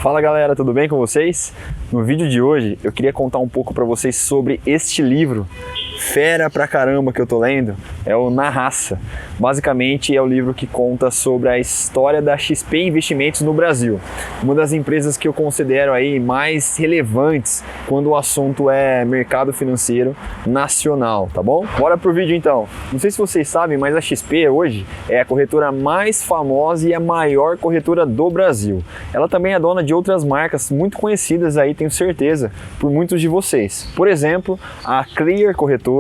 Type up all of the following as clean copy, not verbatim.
Fala galera, tudo bem com vocês? No vídeo de hoje eu queria contar um pouco para vocês sobre este livro fera pra caramba que eu tô lendo, é o Na Raça. Basicamente é o livro que conta sobre a história da XP Investimentos no Brasil, uma das empresas que eu considero aí mais relevantes quando o assunto é mercado financeiro nacional, tá bom? Bora pro vídeo então. Não sei se vocês sabem, mas a XP hoje é a corretora mais famosa e a maior corretora do Brasil. Ela também é dona de outras marcas muito conhecidas aí, tenho certeza, por muitos de vocês. Por exemplo, a Clear Corretora,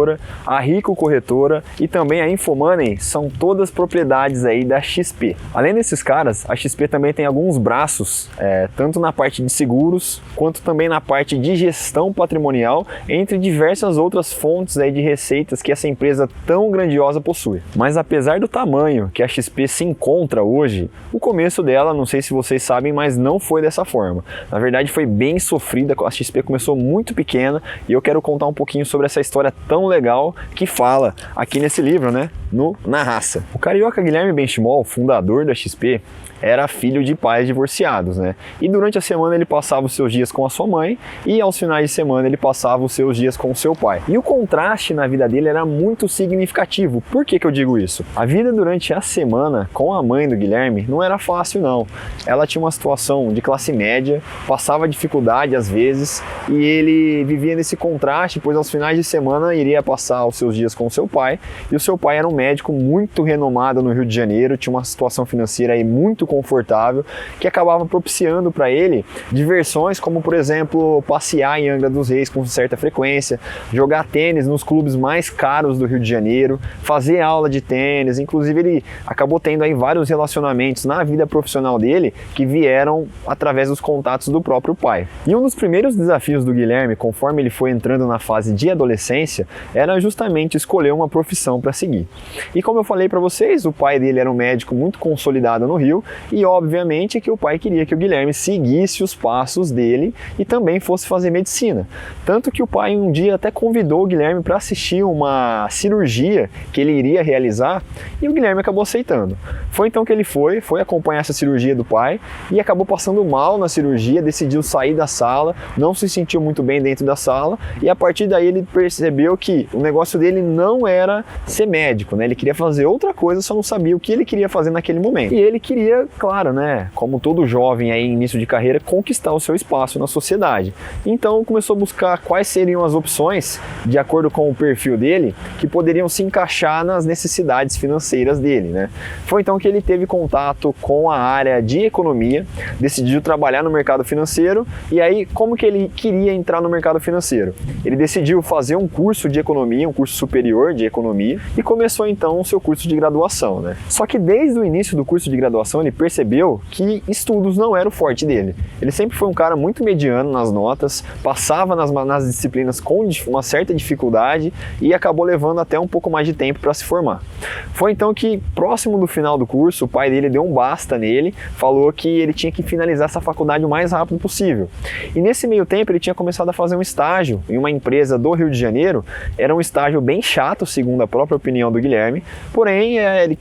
a Rico Corretora e também a Infomoney são todas propriedades aí da XP. Além desses caras, a XP também tem alguns braços, tanto na parte de seguros, quanto também na parte de gestão patrimonial, entre diversas outras fontes aí de receitas que essa empresa tão grandiosa possui. Mas apesar do tamanho que a XP se encontra hoje, o começo dela, não sei se vocês sabem, mas não foi dessa forma. Na verdade foi bem sofrida, a XP começou muito pequena e eu quero contar um pouquinho sobre essa história tão legal que fala aqui nesse livro, né? Na Raça. O carioca Guilherme Benchimol, fundador da XP, era filho de pais divorciados, né? E durante a semana ele passava os seus dias com a sua mãe e aos finais de semana ele passava os seus dias com o seu pai. E o contraste na vida dele era muito significativo. Por que eu digo isso? A vida durante a semana com a mãe do Guilherme não era fácil não. Ela tinha uma situação de classe média, passava dificuldade às vezes e ele vivia nesse contraste, pois aos finais de semana iria passar os seus dias com o seu pai e o seu pai era um médico muito renomado no Rio de Janeiro, tinha uma situação financeira aí muito confortável, que acabava propiciando para ele diversões como, por exemplo, passear em Angra dos Reis com certa frequência, jogar tênis nos clubes mais caros do Rio de Janeiro, fazer aula de tênis. Inclusive ele acabou tendo aí vários relacionamentos na vida profissional dele que vieram através dos contatos do próprio pai. E um dos primeiros desafios do Guilherme, conforme ele foi entrando na fase de adolescência, era justamente escolher uma profissão para seguir. E como eu falei para vocês, o pai dele era um médico muito consolidado no Rio e obviamente que o pai queria que o Guilherme seguisse os passos dele e também fosse fazer medicina. Tanto que o pai um dia até convidou o Guilherme para assistir uma cirurgia que ele iria realizar e o Guilherme acabou aceitando. Foi então que ele foi acompanhar essa cirurgia do pai e acabou passando mal na cirurgia, decidiu sair da sala, não se sentiu muito bem dentro da sala e a partir daí ele percebeu que o negócio dele não era ser médico, né? Ele queria fazer outra coisa, só não sabia o que ele queria fazer naquele momento. E ele queria, claro, né, como todo jovem aí em início de carreira, conquistar o seu espaço na sociedade. Então começou a buscar quais seriam as opções, de acordo com o perfil dele, que poderiam se encaixar nas necessidades financeiras dele, né? Foi então que ele teve contato com a área de economia, decidiu trabalhar no mercado financeiro e aí como que ele queria entrar no mercado financeiro? Ele decidiu fazer um curso de economia, um curso superior de economia e começou então o seu curso de graduação, né? Só que desde o início do curso de graduação ele percebeu que estudos não era o forte dele. Ele sempre foi um cara muito mediano nas notas, passava nas disciplinas com uma certa dificuldade e acabou levando até um pouco mais de tempo para se formar. Foi então que, próximo do final do curso, o pai dele deu um basta nele, falou que ele tinha que finalizar essa faculdade o mais rápido possível. E nesse meio tempo ele tinha começado a fazer um estágio em uma empresa do Rio de Janeiro. Era um estágio bem chato, segundo a própria opinião do Guilherme, porém,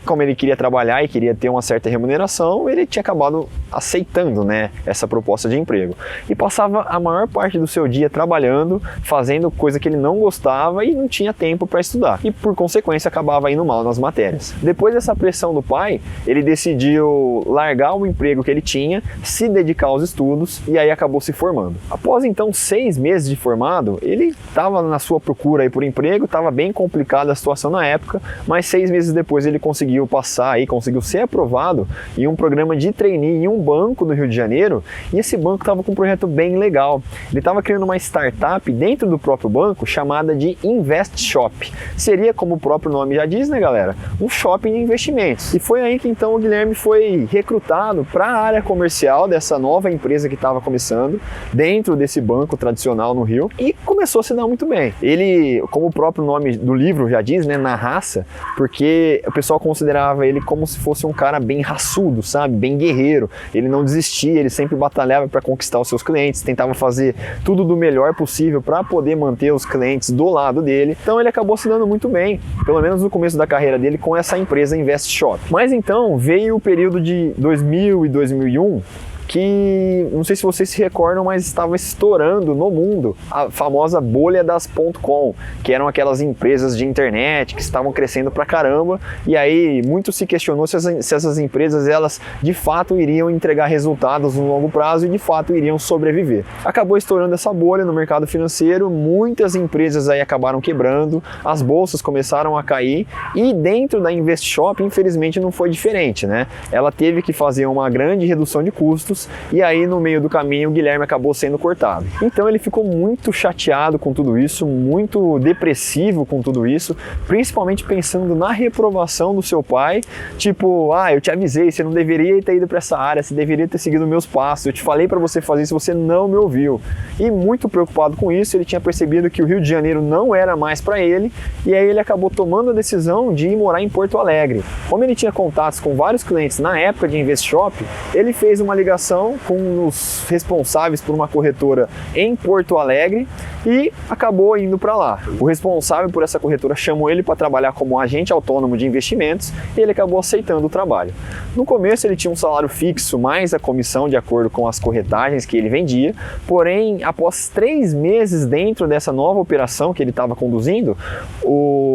como ele queria trabalhar e queria ter uma certa remuneração, ele tinha acabado aceitando, né, essa proposta de emprego. E passava a maior parte do seu dia trabalhando, fazendo coisa que ele não gostava e não tinha tempo para estudar. E por consequência acabava indo mal nas matérias. Depois dessa pressão do pai, ele decidiu largar o emprego que ele tinha, se dedicar aos estudos e aí acabou se formando. Após então 6 meses de formado, ele estava na sua procura aí por emprego, estava bem complicada a situação na época, mas 6 meses depois ele conseguiu passar aí, conseguiu ser aprovado em um programa de trainee em um banco do Rio de Janeiro e esse banco estava com um projeto bem legal. Ele estava criando uma startup dentro do próprio banco chamada de Invest Shop. Seria, como o próprio nome já diz, né galera, um shopping de investimentos. E foi aí que então o Guilherme foi recrutado para a área comercial dessa nova empresa que estava começando dentro desse banco tradicional no Rio e começou a se dar muito bem. Ele, como o próprio nome do livro já diz, né, Na Raça, porque o pessoal considerava ele como se fosse um cara bem raçudo, sabe, bem guerreiro. Ele não desistia, ele sempre batalhava para conquistar os seus clientes, tentava fazer tudo do melhor possível para poder manter os clientes do lado dele. Então ele acabou se dando muito bem, pelo menos no começo da carreira dele, com essa empresa Invest Shop. Mas então veio o período de 2000 e 2001 que, não sei se vocês se recordam, mas estava estourando no mundo a famosa bolha das .com, que eram aquelas empresas de internet que estavam crescendo pra caramba, e aí muito se questionou se essas empresas, elas de fato iriam entregar resultados no longo prazo e de fato iriam sobreviver. Acabou estourando essa bolha no mercado financeiro, muitas empresas aí acabaram quebrando, as bolsas começaram a cair, e dentro da InvestShop, infelizmente, não foi diferente, né? Ela teve que fazer uma grande redução de custos, e aí no meio do caminho o Guilherme acabou sendo cortado. Então ele ficou muito chateado com tudo isso, muito depressivo com tudo isso, principalmente pensando na reprovação do seu pai, tipo, eu te avisei, você não deveria ter ido para essa área, você deveria ter seguido meus passos, eu te falei para você fazer isso, você não me ouviu. E muito preocupado com isso, ele tinha percebido que o Rio de Janeiro não era mais para ele, e aí ele acabou tomando a decisão de ir morar em Porto Alegre. Como ele tinha contatos com vários clientes na época de InvestShop, ele fez uma ligação com os responsáveis por uma corretora em Porto Alegre e acabou indo para lá. O responsável por essa corretora chamou ele para trabalhar como agente autônomo de investimentos e ele acabou aceitando o trabalho. No começo ele tinha um salário fixo mais a comissão de acordo com as corretagens que ele vendia, porém após 3 meses dentro dessa nova operação que ele estava conduzindo,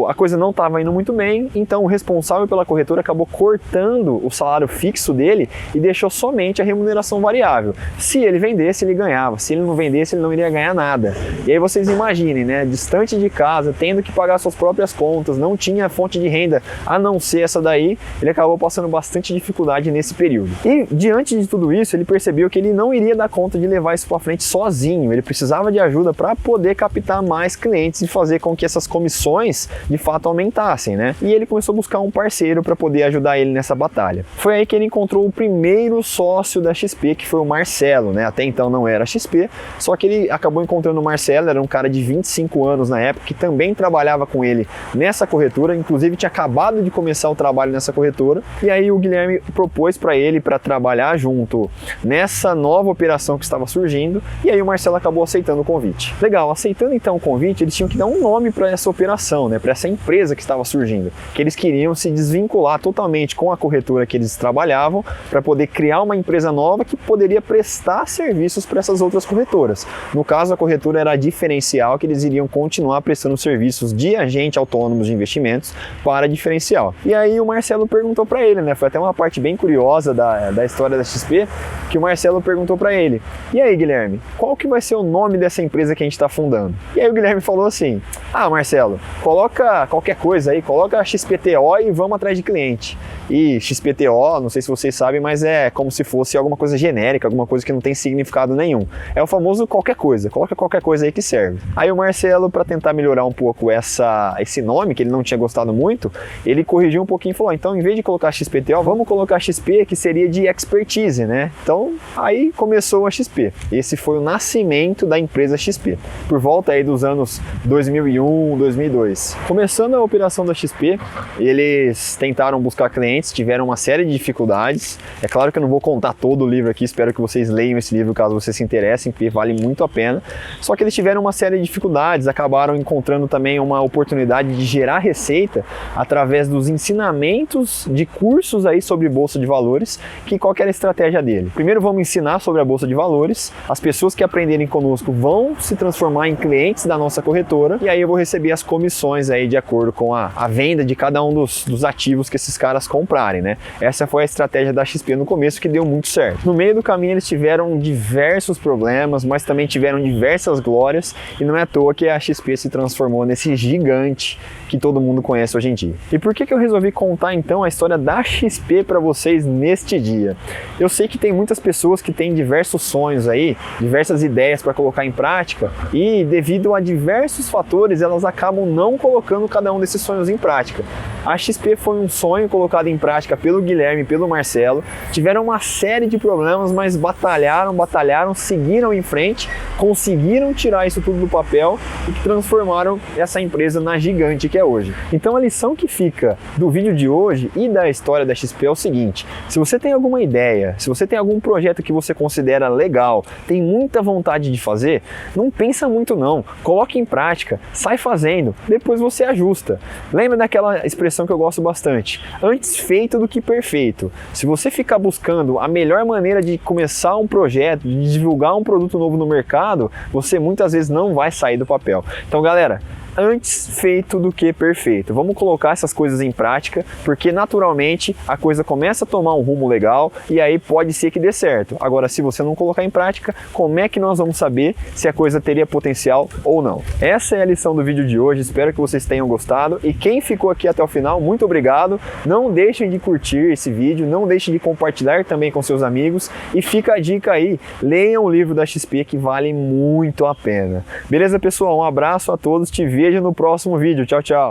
a coisa não estava indo muito bem, então o responsável pela corretora acabou cortando o salário fixo dele e deixou somente a remuneração variável. Se ele vendesse, ele ganhava, se ele não vendesse, ele não iria ganhar nada. E aí vocês imaginem, né, distante de casa, tendo que pagar suas próprias contas, não tinha fonte de renda a não ser essa daí, ele acabou passando bastante dificuldade nesse período. E diante de tudo isso, ele percebeu que ele não iria dar conta de levar isso para frente sozinho, ele precisava de ajuda para poder captar mais clientes e fazer com que essas comissões de fato aumentassem, né? E ele começou a buscar um parceiro para poder ajudar ele nessa batalha. Foi aí que ele encontrou o primeiro sócio da XP, que foi o Marcelo, né? Até então não era XP, só que ele acabou encontrando o Marcelo, era um cara de 25 anos na época, que também trabalhava com ele nessa corretora, inclusive tinha acabado de começar o trabalho nessa corretora, e aí o Guilherme propôs para ele para trabalhar junto nessa nova operação que estava surgindo, e aí o Marcelo acabou aceitando o convite. Legal, aceitando então o convite, eles tinham que dar um nome para essa operação, né? Para essa empresa que estava surgindo, que eles queriam se desvincular totalmente com a corretora que eles trabalhavam, para poder criar uma empresa nova que poderia prestar serviços para essas outras corretoras. No caso, a corretora era a Diferencial, que eles iriam continuar prestando serviços de agente autônomos de investimentos para a Diferencial. E aí o Marcelo perguntou para ele, né? Foi até uma parte bem curiosa da história da XP, que o Marcelo perguntou para ele: e aí, Guilherme, qual que vai ser o nome dessa empresa que a gente está fundando? E aí o Guilherme falou assim: Marcelo, coloca qualquer coisa aí, coloca XPTO e vamos atrás de cliente. E XPTO, não sei se vocês sabem, mas é como se fosse alguma coisa genérica, alguma coisa que não tem significado nenhum. É o famoso qualquer coisa, coloca qualquer coisa aí que serve. Aí o Marcelo, para tentar melhorar um pouco esse nome, que ele não tinha gostado muito, ele corrigiu um pouquinho e falou: então, em vez de colocar XPTO, vamos colocar XP, que seria de expertise, né? Então, aí começou a XP. Esse foi o nascimento da empresa XP, por volta aí dos anos 2001, 2002. Começando a operação da XP, eles tentaram buscar clientes, tiveram uma série de dificuldades. É claro que eu não vou contar todo o livro aqui, espero que vocês leiam esse livro caso vocês se interessem, porque vale muito a pena. Só que eles tiveram uma série de dificuldades, acabaram encontrando também uma oportunidade de gerar receita através dos ensinamentos de cursos aí sobre Bolsa de Valores, que qual que era a estratégia dele? Primeiro vamos ensinar sobre a Bolsa de Valores, as pessoas que aprenderem conosco vão se transformar em clientes da nossa corretora, e aí eu vou receber as comissões aí de acordo com a venda de cada um dos ativos que esses caras comprarem, né? Essa foi a estratégia da XP no começo, que deu muito certo. No meio do caminho eles tiveram diversos problemas, mas também tiveram diversas glórias, e não é à toa que a XP se transformou nesse gigante que todo mundo conhece hoje em dia. E por que eu resolvi contar então a história da XP para vocês neste dia? Eu sei que tem muitas pessoas que têm diversos sonhos aí, diversas ideias para colocar em prática, e devido a diversos fatores elas acabam não colocando cada um desses sonhos em prática. A XP foi um sonho colocado em prática pelo Guilherme e pelo Marcelo, tiveram uma série de problemas, mas batalharam, seguiram em frente, conseguiram tirar isso tudo no papel e que transformaram essa empresa na gigante que é hoje. Então a lição que fica do vídeo de hoje e da história da XP é o seguinte: se você tem alguma ideia, se você tem algum projeto que você considera legal, tem muita vontade de fazer, não pensa muito não, coloque em prática, sai fazendo, depois você ajusta. Lembra daquela expressão que eu gosto bastante: antes feito do que perfeito. Se você ficar buscando a melhor maneira de começar um projeto, de divulgar um produto novo no mercado, você muitas vezes não vai sair do papel. Então galera, antes feito do que perfeito. Vamos colocar essas coisas em prática, porque naturalmente a coisa começa a tomar um rumo legal e aí pode ser que dê certo. Agora, se você não colocar em prática, como é que nós vamos saber se a coisa teria potencial ou não? Essa é a lição do vídeo de hoje, espero que vocês tenham gostado e quem ficou aqui até o final, muito obrigado. Não deixem de curtir esse vídeo, não deixem de compartilhar também com seus amigos e fica a dica aí, leiam o livro da XP que vale muito a pena. Beleza, pessoal? Um abraço a todos, te vejo no próximo vídeo. Tchau, tchau!